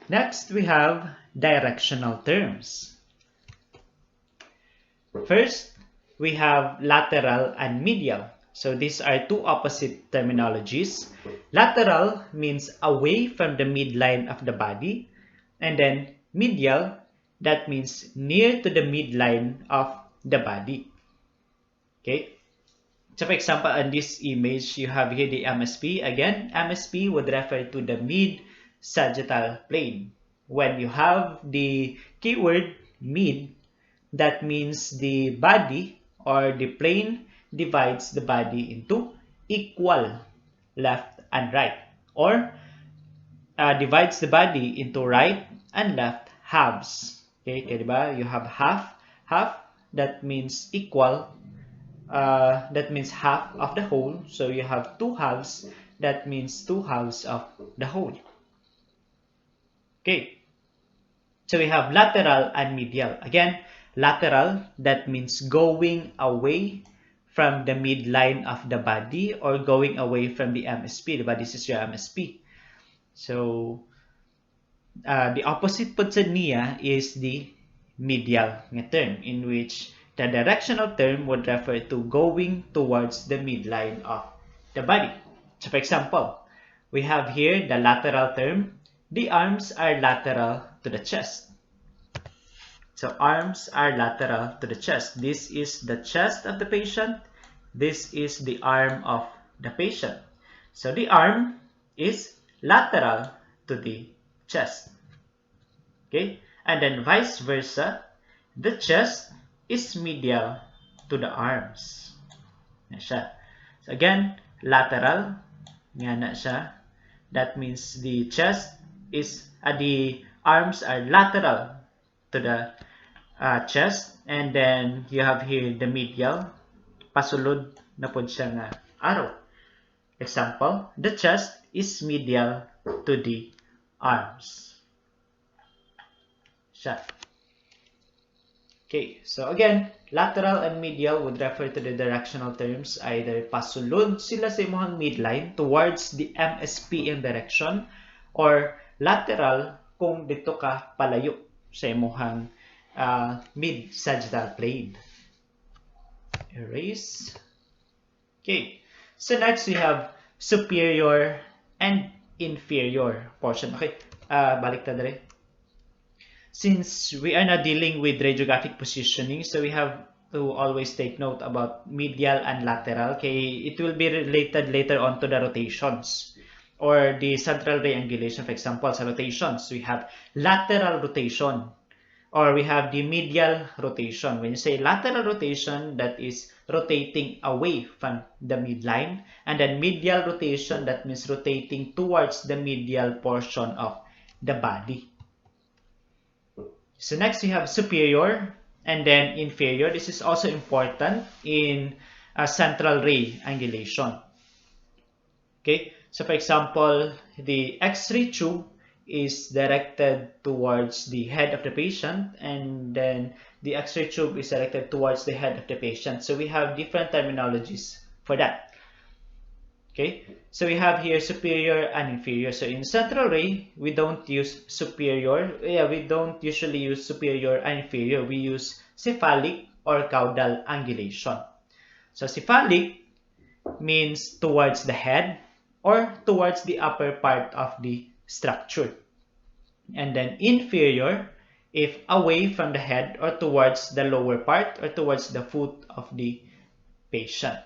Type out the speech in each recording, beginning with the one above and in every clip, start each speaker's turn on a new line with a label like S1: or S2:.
S1: Next, we have directional terms. First, we have lateral and medial. So these are two opposite terminologies. Lateral means away from the midline of the body, and then medial, that means near to the midline of the body. Okay? So for example, in this image, you have here the MSP. Again, MSP would refer to the mid-sagittal plane. When you have the keyword mid, that means the body or the plane divides the body into equal left and right, or divides the body into right and left halves. Okay, kaya diba? You have half, that means equal, that means half of the whole. So you have two halves, that means two halves of the whole. Okay, so we have lateral and medial. Again, lateral, that means going away from the midline of the body or going away from the MSP. Diba? This is your MSP. So, the opposite po sa niya is the medial term, in which the directional term would refer to going towards the midline of the body. So, for example, we have here the lateral term. The arms are lateral to the chest. So arms are lateral to the chest. This is the chest of the patient. This is the arm of the patient. So the arm is lateral to the chest. Okay? And then vice versa, the chest is medial to the arms. Yan siya. So again, lateral. Yan na siya. That means the chest is, the arms are lateral to the chest, and then you have here the medial, pasulod na po siya nga arrow. Example, the chest is medial to the arms. Siya. Okay, so again, lateral and medial would refer to the directional terms. Either pasulod sila sa imong midline towards the MSP in direction, or lateral kung dito ka palayo sa imong mid-sagittal plane. Erase. Okay, so next we have superior and inferior portion. Okay, balik ta dire. Since we are not dealing with radiographic positioning, so we have to always take note about medial and lateral. Okay, it will be related later on to the rotations or the central ray angulation. For example, sa rotations, we have lateral rotation, or we have the medial rotation. When you say lateral rotation, that is rotating away from the midline. And then medial rotation, that means rotating towards the medial portion of the body. So next we have superior and then inferior. This is also important in central ray angulation. Okay, so for example, the X-ray tube is directed towards the head of the patient, and then the X-ray tube is directed towards the head of the patient. So we have different terminologies for that. Okay, so we have here superior and inferior. So in central ray, we don't use superior. We don't usually use superior and inferior. We use cephalic or caudal angulation. So cephalic means towards the head or towards the upper part of the structure. And then inferior, if away from the head or towards the lower part or towards the foot of the patient.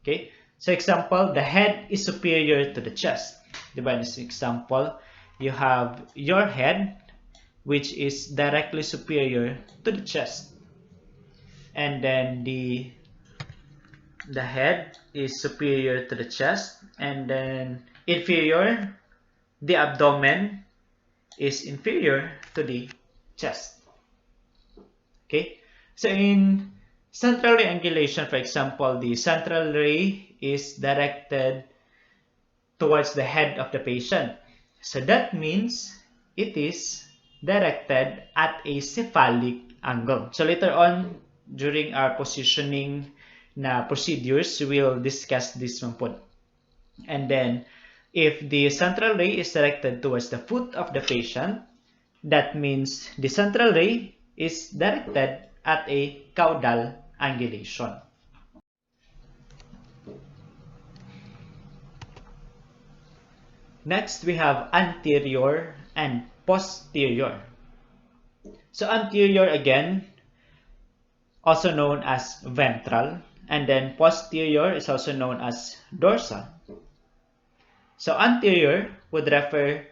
S1: Okay, so example, the head is superior to the chest. Diba? In this example, you have your head, which is directly superior to the chest. And then the head is superior to the chest, and then inferior, the abdomen is inferior to the chest. Okay, so in central ray angulation, for example, the central ray is directed towards the head of the patient. So that means it is directed at a cephalic angle. So later on, during our positioning na procedures, we'll discuss this one po. And then If the central ray is directed towards the foot of the patient, that means the central ray is directed at a caudal angulation. Next, we have anterior and posterior. So anterior again, also known as ventral, and then posterior is also known as dorsal. So anterior would refer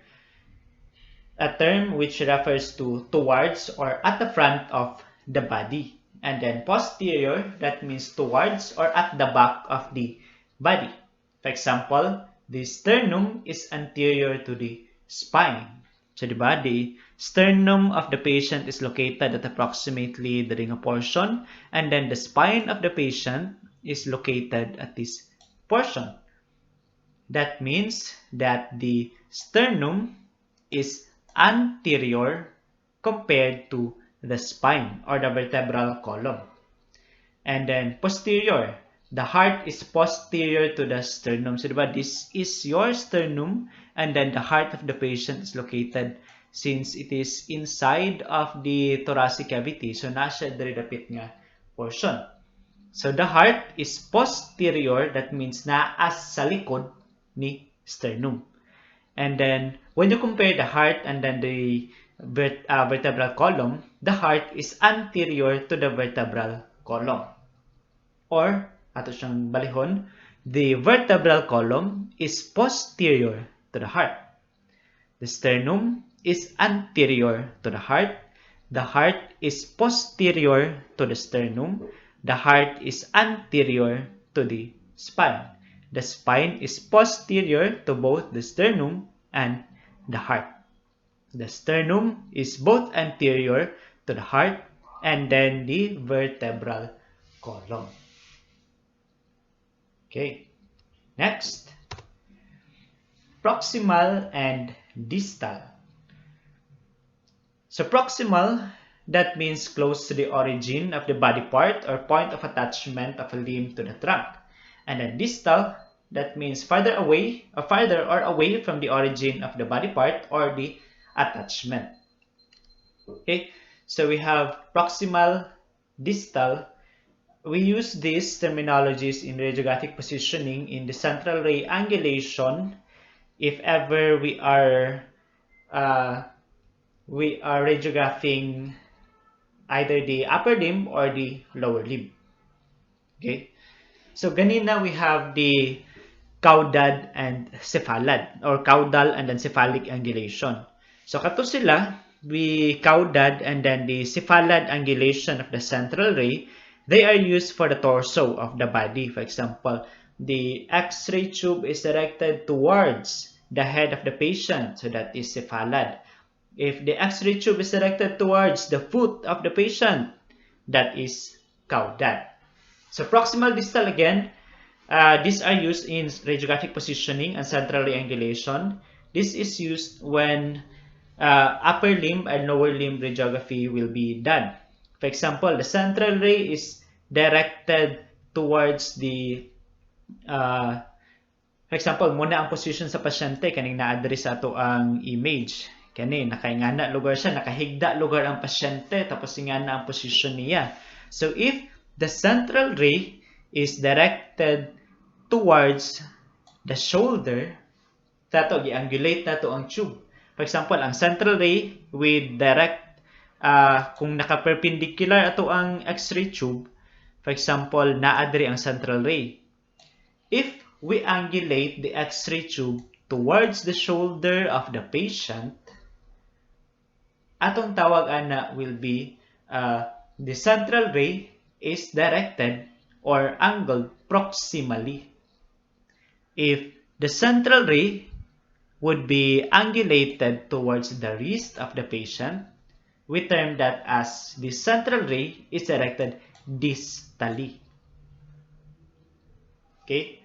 S1: a term which refers to towards or at the front of the body. And then posterior, that means towards or at the back of the body. For example, the sternum is anterior to the spine. So diba, the sternum of the patient is located at approximately the ring portion, and then the spine of the patient is located at this portion. That means that the sternum is anterior compared to the spine or the vertebral column. And then posterior, the heart is posterior to the sternum. So diba, this is your sternum, and then the heart of the patient is located since it is inside of the thoracic cavity. So nasa diri dapit nga portion. So the heart is posterior, that means naas sa likod ni sternum. And then when you compare the heart and then the vertebral column, the heart is anterior to the vertebral column. Or, ato siyang balihon, the vertebral column is posterior to the heart. The sternum is anterior to the heart. The heart is posterior to the sternum. The heart is anterior to the spine. The spine is posterior to both the sternum and the heart. The sternum is both anterior to the heart and then the vertebral column. Okay, next, proximal and distal. So proximal, that means close to the origin of the body part or point of attachment of a limb to the trunk. And then distal, that means farther away or away from the origin of the body part or the attachment. Okay, so we have proximal, distal. We use these terminologies in radiographic positioning in the central ray angulation if ever we are radiographing either the upper limb or the lower limb. Okay, so ganina we have the caudal and cephalad, or caudal and then cephalic angulation. So kato sila, the caudal and then the cephalad angulation of the central ray, they are used for the torso of the body. For example, the X-ray tube is directed towards the head of the patient, so that is cephalad. If the X-ray tube is directed towards the foot of the patient, that is caudal. So proximal, distal again, these are used in radiographic positioning and central ray angulation. This is used when upper limb and lower limb radiography will be done. For example, the central ray is directed towards the for example, muna ang position sa pasyente kaning naa-diri sa ato ang image. Kani nakaingana lugar siya, nakahigda lugar ang pasyente tapos ingana ang position niya. So if the central ray is directed towards the shoulder, tato gi-angulate nato ang tube. For example, ang central ray with direct kung naka-perpendicular ato ang X-ray tube, for example, naa diri ang central ray. If we angulate the X-ray tube towards the shoulder of the patient, atong tawag ana will be the central ray is directed or angled proximally. If the central ray would be angulated towards the wrist of the patient, we term that as the central ray is directed distally. Okay?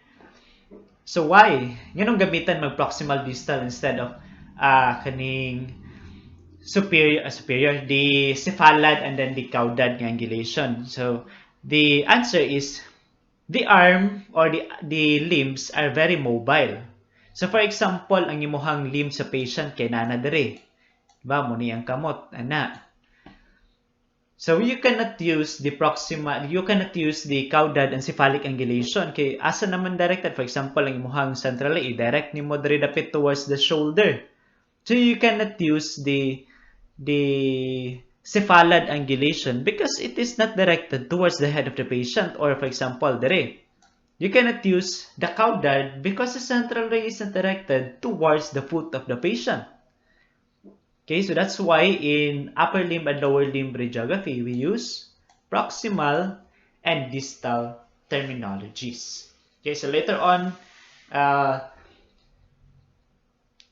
S1: So why? Ganong gamitan mag-proximal distal instead of kaning superior, the cephalad and then the caudal angulation. So the answer is the arm or the limbs are very mobile. So for example, ang imuhang limb sa patient kay nana dire. Diba? Muni ang kamot, ana. So you cannot use the caudal and cephalic angulation kay asa naman directed. For example, ang imuhang central i-direct nimo diri dapit towards the shoulder. So you cannot use the cephalad angulation because it is not directed towards the head of the patient, or for example, dire. You cannot use the caudal because the central ray is not directed towards the foot of the patient. Okay, so that's why in upper limb and lower limb radiography, we use proximal and distal terminologies. Okay, so later on,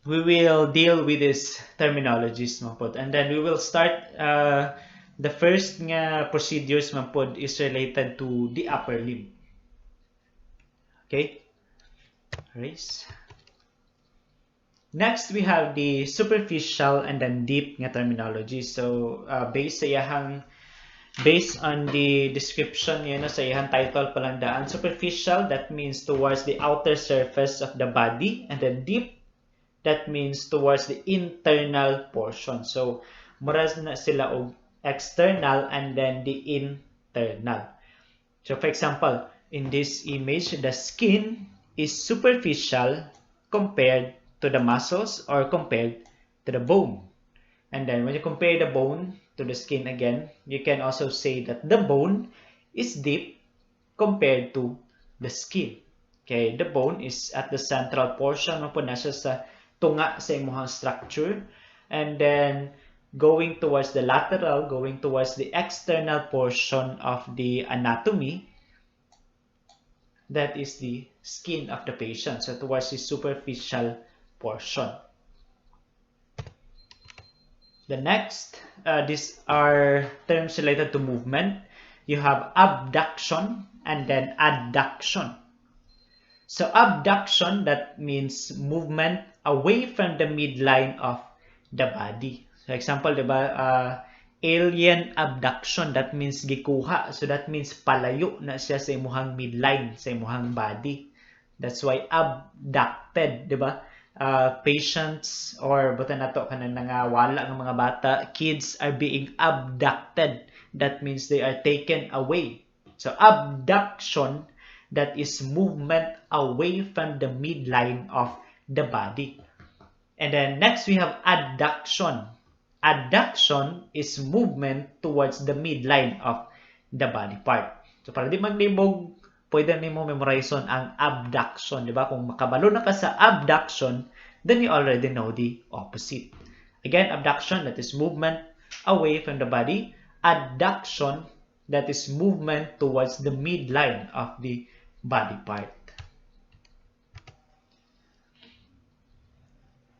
S1: we will deal with these terminologies, mapod. And then we will start, the first nga procedures, mapod, is related to the upper limb. Okay, erase. Next, we have the superficial and then deep nga terminology. So, based on the description, sa iyang title palang daan, superficial, that means towards the outer surface of the body, and then deep, that means towards the internal portion. So, muras na sila og external and then the internal. So, for example, in this image, the skin is superficial compared to the muscles or compared to the bone. And then when you compare the bone to the skin again, you can also say that the bone is deep compared to the skin. Okay, the bone is at the central portion, po na siya sa tunga sa imuhang structure. And then going towards the lateral, going towards the external portion of the anatomy, that is the skin of the patient. So towards the superficial portion. The next, these are terms related to movement. You have abduction and then adduction. So abduction, that means movement away from the midline of the body. For example, diba, alien abduction, that means gikuha. So that means palayo na siya sa imuhang midline, sa imuhang body. That's why abducted, diba? Patients or buta nato kanang wala ng mga bata, kids are being abducted. That means they are taken away. So abduction, that is movement away from the midline of the body. And then next we have adduction. Adduction is movement towards the midline of the body part. So para di maglibog, pwede nimo memorizeon ang abduction, di ba? Kung makabalo na ka sa abduction, then you already know the opposite. Again, abduction, that is movement away from the body. Adduction, that is movement towards the midline of the body part.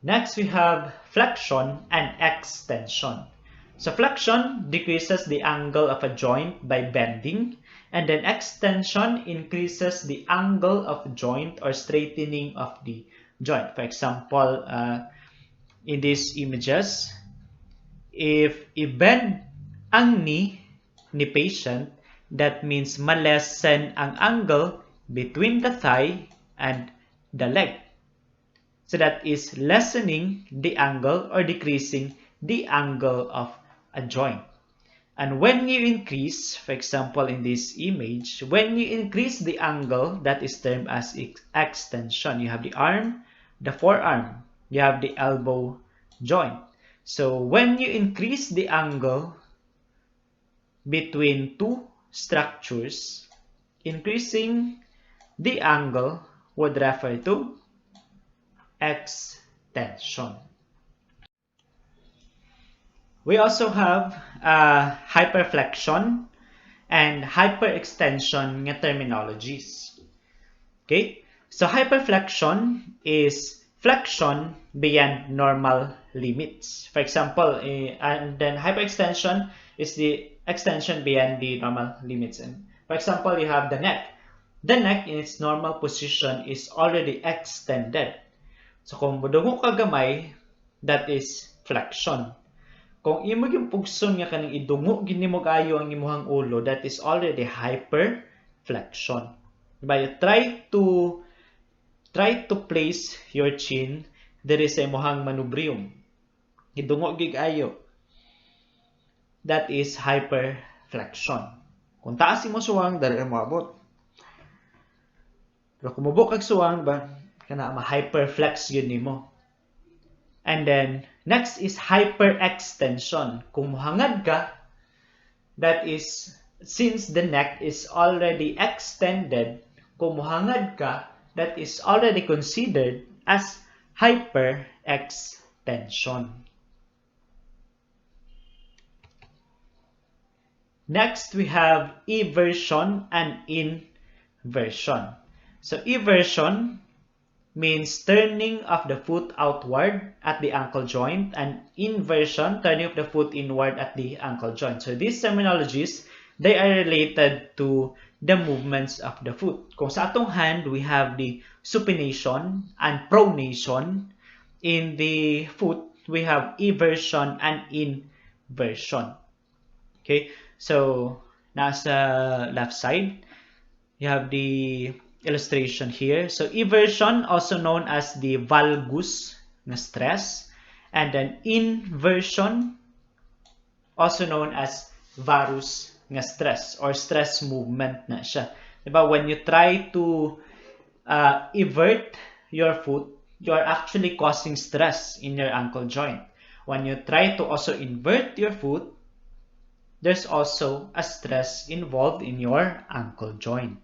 S1: Next, we have flexion and extension. So flexion decreases the angle of a joint by bending, and then extension increases the angle of joint or straightening of the joint. For example, in these images, if i-bend ang knee ni patient, that means ma-lessen ang angle between the thigh and the leg. So that is lessening the angle or decreasing the angle of a joint. And when you increase, for example, in this image, when you increase the angle, that is termed as extension. You have the arm, the forearm, you have the elbow joint. So when you increase the angle between two structures, increasing the angle would refer to extension. We also have hyperflexion and hyperextension terminologies. Okay, so hyperflexion is flexion beyond normal limits. For example, and then hyperextension is the extension beyond the normal limits. And for example, you have the neck. The neck in its normal position is already extended. So kung mudungo ka gamay, that is flexion. Kung imo yung pugson nga kanang idungo gini mo kayo ang imuhang ulo, that is already hyperflexion. Diba? You try to try to place your chin diri sa imong manubrium. Hidungo gig ayo. That is hyperflexion. Kung taas mo suwang, dali mo abot. Pero kung mabuk kag suwang ba, kana ma-hyperflex yun nimo. And then, next is hyperextension. Kung muhangad ka, that is, since the neck is already extended, kung muhangad ka, that is already considered as hyperextension. Next, we have eversion and inversion. So, eversion means turning of the foot outward at the ankle joint, and inversion, turning of the foot inward at the ankle joint. So, these terminologies, they are related to the movements of the foot. Kung sa atong hand, we have the supination and pronation. In the foot, we have eversion and inversion. Okay, so nasa left side, you have the illustration here. So eversion, also known as the valgus na stress, and then inversion, also known as varus nga stress or stress movement na siya. Diba? When you try to evert your foot, you are actually causing stress in your ankle joint. When you try to also invert your foot, there's also a stress involved in your ankle joint.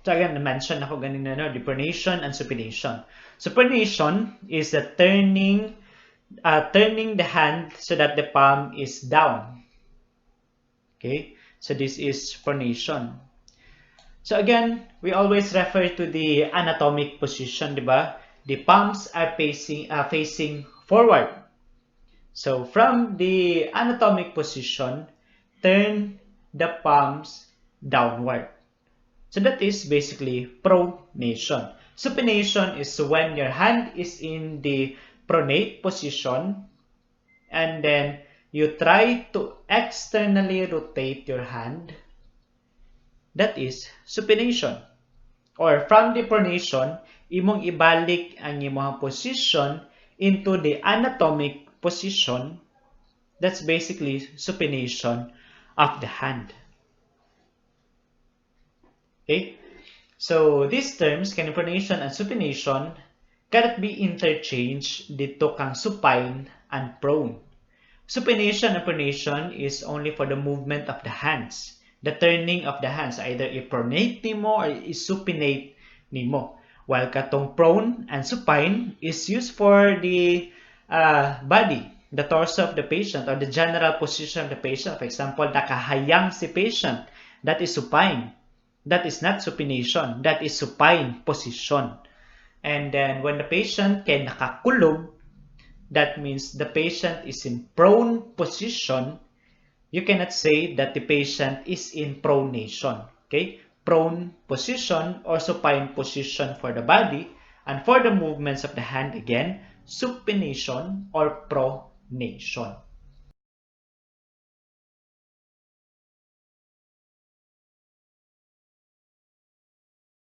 S1: So again, mention ako ganina, no? The pronation and supination. So pronation is the turning the hand so that the palm is down. Okay, so this is pronation. So again, we always refer to the anatomic position, diba? The palms are facing forward. So from the anatomic position, turn the palms downward. So that is basically pronation. Supination is when your hand is in the pronate position and then you try to externally rotate your hand. That is supination. Or from the pronation, imong ibalik ang imong position into the anatomic position. That's basically supination of the hand. Okay, so these terms, pronation and supination, cannot be interchanged dito kang supine and prone. Supination and pronation is only for the movement of the hands, the turning of the hands, either i-pronate nimo or i-supinate nimo. While katong prone and supine is used for the body, the torso of the patient, or the general position of the patient. For example, nakahayang si patient, that is supine. That is not supination. That is supine position. And then when the patient kay nakakulog, that means the patient is in prone position. You cannot say that the patient is in pronation. Okay? Prone position or supine position for the body. And for the movements of the hand, again, supination or pronation.